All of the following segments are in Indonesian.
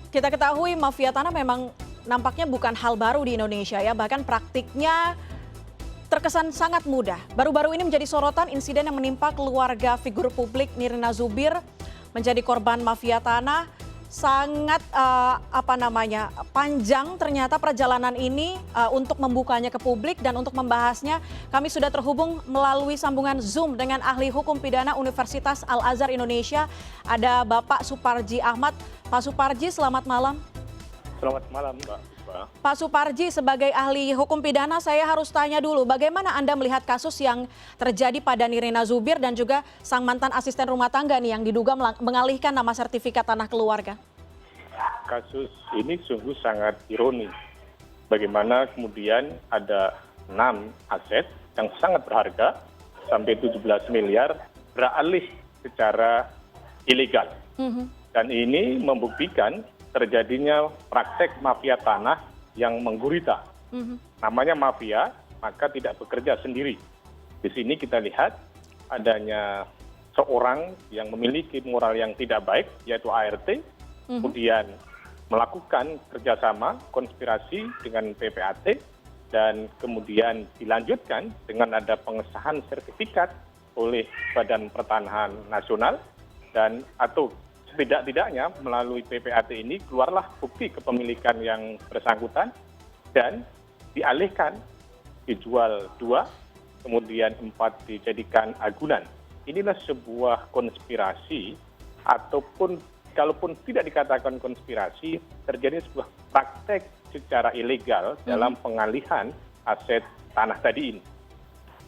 Kita ketahui mafia tanah memang nampaknya bukan hal baru di Indonesia ya, bahkan praktiknya terkesan sangat mudah. Baru-baru ini menjadi sorotan insiden yang menimpa keluarga figur publik Nirina Zubir menjadi korban mafia tanah. Sangat panjang ternyata perjalanan ini untuk membukanya ke publik, dan untuk membahasnya kami sudah terhubung melalui sambungan Zoom dengan ahli hukum pidana Universitas Al-Azhar Indonesia, ada Bapak Suparji Ahmad. Pak Suparji, selamat malam. Selamat malam, Mbak. Pak Suparji, sebagai ahli hukum pidana, saya harus tanya dulu, bagaimana Anda melihat kasus yang terjadi pada Nirina Zubir dan juga sang mantan asisten rumah tangga nih yang diduga mengalihkan nama sertifikat tanah keluarga? Kasus ini sungguh sangat ironis. Bagaimana kemudian ada 6 aset yang sangat berharga, sampai 17 miliar, beralih secara ilegal. Dan ini membuktikan terjadinya praktek mafia tanah yang menggurita. Namanya mafia, maka tidak bekerja sendiri. Di sini kita lihat adanya seorang yang memiliki moral yang tidak baik, yaitu ART, kemudian melakukan kerjasama konspirasi dengan PPAT, dan kemudian dilanjutkan dengan ada pengesahan sertifikat oleh Badan Pertanahan Nasional, dan atau setidak-tidaknya melalui PPAT ini keluarlah bukti kepemilikan yang bersangkutan dan dialihkan, dijual 2, kemudian 4 dijadikan agunan. Inilah sebuah konspirasi, ataupun kalaupun tidak dikatakan konspirasi, terjadi sebuah praktek secara ilegal dalam pengalihan aset tanah tadi ini.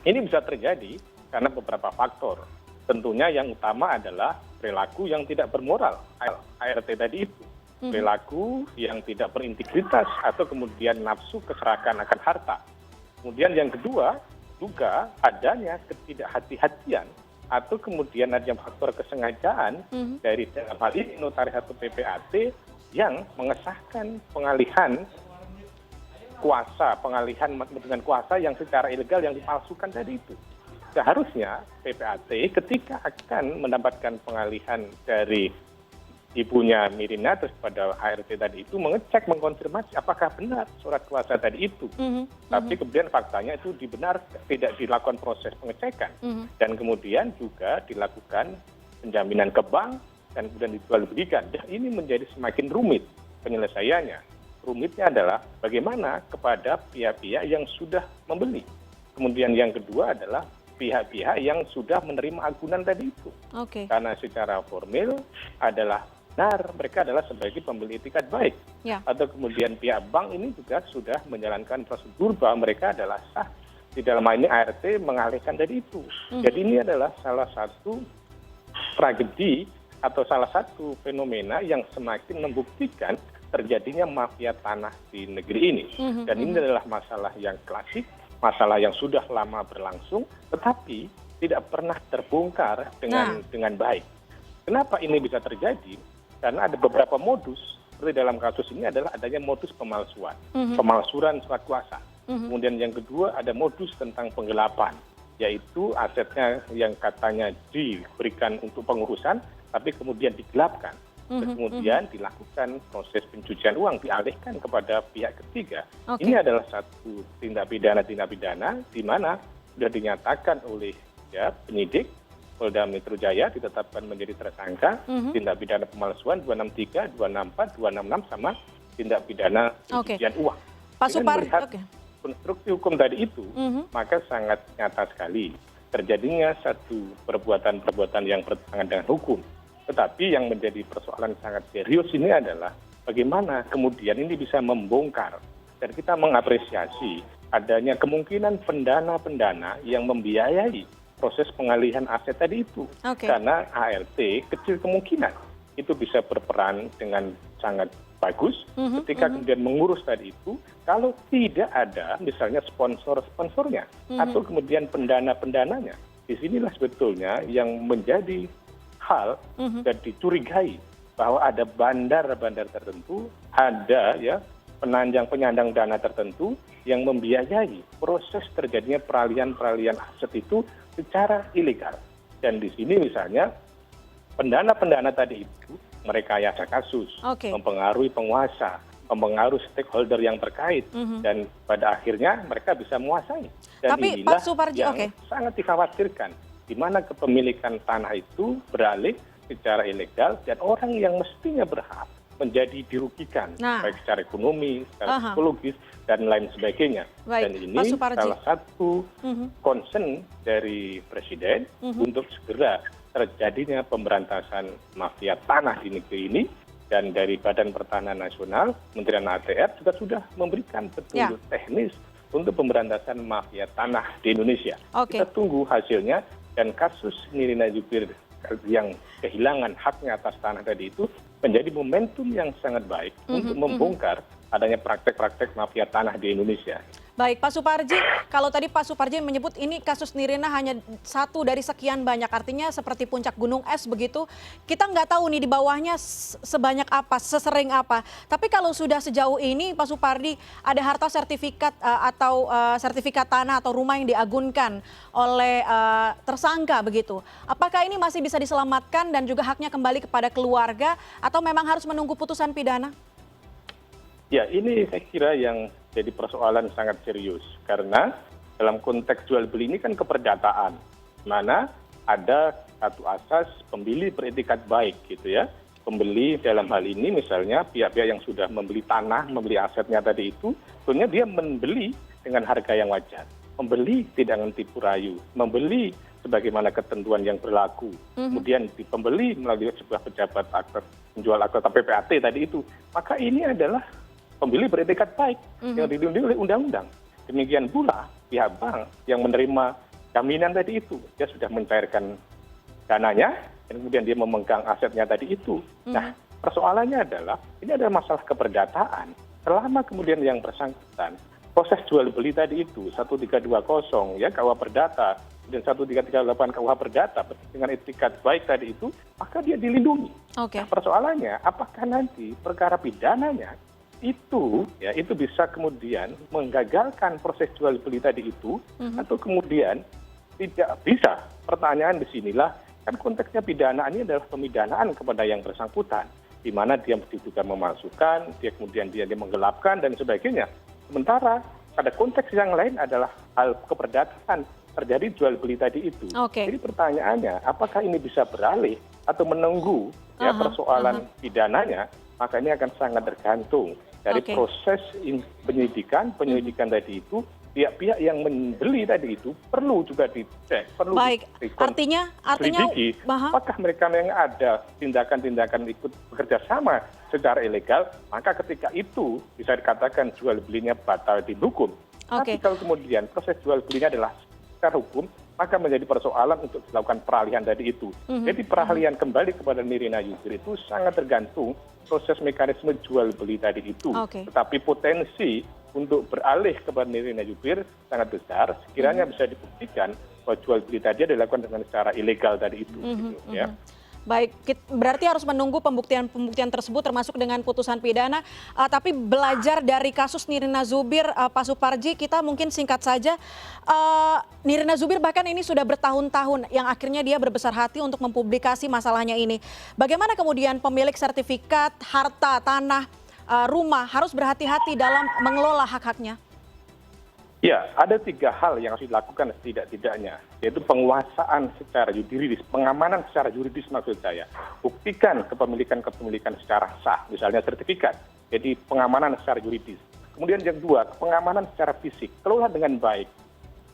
Ini bisa terjadi karena beberapa faktor. Tentunya yang utama adalah perilaku yang tidak bermoral, ART tadi itu. Perilaku yang tidak berintegritas atau kemudian nafsu keserakan akan harta. Kemudian yang kedua, juga adanya ketidakhati-hatian atau kemudian ada faktor kesengajaan dari dalam hal ini notaris atau PPAT yang mengesahkan pengalihan kuasa, pengalihan dengan kuasa yang secara ilegal yang dipalsukan tadi itu. Seharusnya PPAT ketika akan mendapatkan pengalihan dari ibunya Nirina terus pada ART tadi itu mengecek, mengkonfirmasi apakah benar surat kuasa tadi itu. Tapi kemudian faktanya itu tidak dilakukan proses pengecekan. Dan kemudian juga dilakukan penjaminan ke bank dan kemudian dijual belikan. Dan ini menjadi semakin rumit penyelesaiannya. Rumitnya adalah bagaimana kepada pihak-pihak yang sudah membeli. Kemudian yang kedua adalah pihak-pihak yang sudah menerima agunan tadi itu. Karena secara formil adalah benar, mereka adalah sebagai pembeli etikat baik. Atau kemudian pihak bank ini juga sudah menjalankan prosedur bahwa mereka adalah sah. Di dalam hal ini ART mengalihkan tadi itu. Jadi ini adalah salah satu tragedi atau salah satu fenomena yang semakin membuktikan terjadinya mafia tanah di negeri ini. Dan ini adalah masalah yang klasik, masalah yang sudah lama berlangsung, tetapi tidak pernah terbongkar dengan baik. Kenapa ini bisa terjadi? Karena ada beberapa modus, seperti dalam kasus ini adalah adanya modus pemalsuan, pemalsuan surat kuasa. Kemudian yang kedua ada modus tentang penggelapan, yaitu asetnya yang katanya diberikan untuk pengurusan, tapi kemudian digelapkan. Kemudian dilakukan proses pencucian uang, dialihkan kepada pihak ketiga. Ini adalah satu tindak pidana di mana sudah dinyatakan oleh penyidik Polda Metro Jaya ditetapkan menjadi tersangka tindak pidana pemalsuan 263, 264, 266 sama tindak pidana pencucian uang. Pak Suparji, konstruksi hukum tadi itu, maka sangat nyata sekali terjadinya satu perbuatan-perbuatan yang bertentangan dengan hukum. Tetapi yang menjadi persoalan sangat serius ini adalah bagaimana kemudian ini bisa membongkar. Dan kita mengapresiasi adanya kemungkinan pendana-pendana yang membiayai proses pengalihan aset tadi itu. Karena ART kecil kemungkinan itu bisa berperan dengan sangat bagus ketika kemudian mengurus tadi itu. Kalau tidak ada misalnya sponsor-sponsornya atau kemudian pendana-pendananya. Disinilah sebetulnya yang menjadi hal dan dicurigai bahwa ada bandar-bandar tertentu, ada penyandang dana tertentu yang membiayai proses terjadinya peralihan aset itu secara ilegal. Dan di sini misalnya pendana-pendana tadi itu merekayasa kasus, Oke. mempengaruhi penguasa, mempengaruhi stakeholder yang terkait, dan pada akhirnya mereka bisa menguasai. Dan Tapi inilah Pak Suparji, yang oke. sangat dikhawatirkan, di mana kepemilikan tanah itu beralih secara ilegal dan orang yang mestinya berhak menjadi dirugikan, Nah. baik secara ekonomi, secara Aha. psikologis, dan lain sebagainya. Baik, Dan ini Pak Suparji. salah satu concern dari Presiden untuk segera terjadinya pemberantasan mafia tanah di negeri ini, dan dari Badan Pertahanan Nasional, Kementerian ATR juga sudah memberikan petunjuk teknis untuk pemberantasan mafia tanah di Indonesia. Oke. Kita tunggu hasilnya, dan kasus Nirina Zubir yang kehilangan haknya atas tanah tadi itu menjadi momentum yang sangat baik untuk membongkar adanya praktek-praktek mafia tanah di Indonesia. Baik, Pak Suparji, kalau tadi Pak Suparji menyebut ini kasus Nirina hanya satu dari sekian banyak, artinya seperti puncak gunung es begitu, kita nggak tahu nih di bawahnya sebanyak apa, sesering apa. Tapi kalau sudah sejauh ini, Pak Supardi, ada harta sertifikat atau sertifikat tanah atau rumah yang diagunkan oleh tersangka begitu. Apakah ini masih bisa diselamatkan dan juga haknya kembali kepada keluarga atau memang harus menunggu putusan pidana? Ya, ini saya kira yang jadi persoalan sangat serius, karena dalam konteks jual beli ini kan keperdataan, mana ada satu asas pembeli beretikat baik gitu ya. Pembeli dalam hal ini misalnya pihak-pihak yang sudah membeli tanah, membeli asetnya tadi itu, sebenarnya dia membeli dengan harga yang wajar, membeli tidak dengan tipu rayu, membeli sebagaimana ketentuan yang berlaku, kemudian pembeli melalui sebuah pejabat akte penjual akte PPAT tadi itu, maka ini adalah pembeli beretikat baik yang dilindungi oleh undang-undang. Demikian pula pihak bank yang menerima jaminan tadi itu, dia sudah mencairkan dananya dan kemudian dia memegang asetnya tadi itu. Nah, persoalannya adalah ini adalah masalah keperdataan. Selama kemudian yang bersangkutan proses jual beli tadi itu 1320 ya KUH Perdata dan 1338 KUH Perdata dengan etikat baik tadi itu, maka dia dilindungi. Oke. Nah, persoalannya apakah nanti perkara pidananya itu bisa kemudian menggagalkan proses jual beli tadi itu, atau kemudian tidak bisa. Pertanyaan di sinilah, kan konteksnya pidana ini adalah pemidanaan kepada yang bersangkutan, di mana dia diduga memalsukan, dia kemudian dia menggelapkan dan sebagainya. Sementara pada konteks yang lain adalah hal keperdataan, terjadi jual beli tadi itu. Oke. Jadi pertanyaannya, apakah ini bisa beralih atau menunggu persoalan pidananya, maka ini akan sangat tergantung dari proses penyelidikan tadi itu. Pihak-pihak yang membeli tadi itu perlu juga dicek, perlu artinya apakah mereka yang ada tindakan-tindakan ikut bekerja sama secara ilegal, maka ketika itu bisa dikatakan jual belinya batal dihukum. Tapi kalau kemudian proses jual belinya adalah secara hukum, maka menjadi persoalan untuk dilakukan peralihan tadi itu. Jadi peralihan kembali kepada Nirina Zubir itu sangat tergantung proses mekanisme jual beli tadi itu. Tetapi potensi untuk beralih kepada Nirina Zubir sangat besar, sekiranya bisa dibuktikan bahwa jual beli tadi dilakukan dengan secara ilegal tadi itu. Ya. Baik, berarti harus menunggu pembuktian tersebut termasuk dengan putusan pidana. Tapi belajar dari kasus Nirina Zubir, Pak Suparji, kita mungkin singkat saja. Nirina Zubir bahkan ini sudah bertahun-tahun yang akhirnya dia berbesar hati untuk mempublikasi masalahnya ini. Bagaimana kemudian pemilik sertifikat, harta, tanah, rumah harus berhati-hati dalam mengelola hak-haknya? Ya, ada 3 hal yang harus dilakukan setidak-tidaknya, yaitu penguasaan secara yuridis, pengamanan secara yuridis maksud saya. Buktikan kepemilikan secara sah, misalnya sertifikat, jadi pengamanan secara yuridis. Kemudian yang 2, pengamanan secara fisik, kelola dengan baik,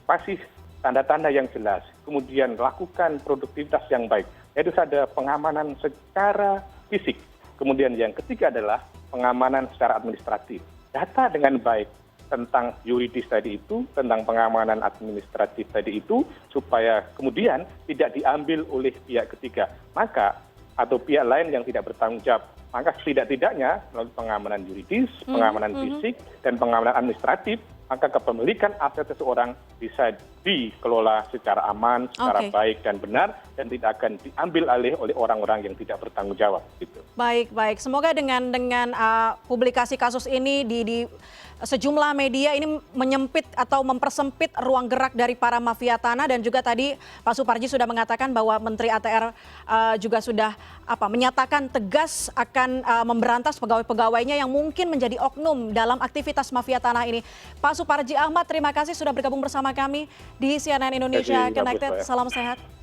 kasih tanda-tanda yang jelas, kemudian lakukan produktivitas yang baik, yaitu ada pengamanan secara fisik. Kemudian yang ketiga adalah pengamanan secara administratif, data dengan baik tentang yuridis tadi itu, tentang pengamanan administratif tadi itu, supaya kemudian tidak diambil oleh pihak ketiga, maka atau pihak lain yang tidak bertanggung jawab. Maka setidak-tidaknya melalui pengamanan yuridis, pengamanan fisik, dan pengamanan administratif, maka kepemilikan aset seseorang bisa dikelola secara aman, secara baik dan benar, dan tidak akan diambil alih oleh orang-orang yang tidak bertanggung jawab. Gitu. Baik, baik. Semoga dengan publikasi kasus ini di sejumlah media ini menyempit atau mempersempit ruang gerak dari para mafia tanah, dan juga tadi Pak Suparji sudah mengatakan bahwa Menteri ATR juga sudah menyatakan tegas akan memberantas pegawai-pegawainya yang mungkin menjadi oknum dalam aktivitas mafia tanah ini. Pak Suparji Ahmad, terima kasih sudah bergabung bersama kami di CNN Indonesia Connected. Salam sehat.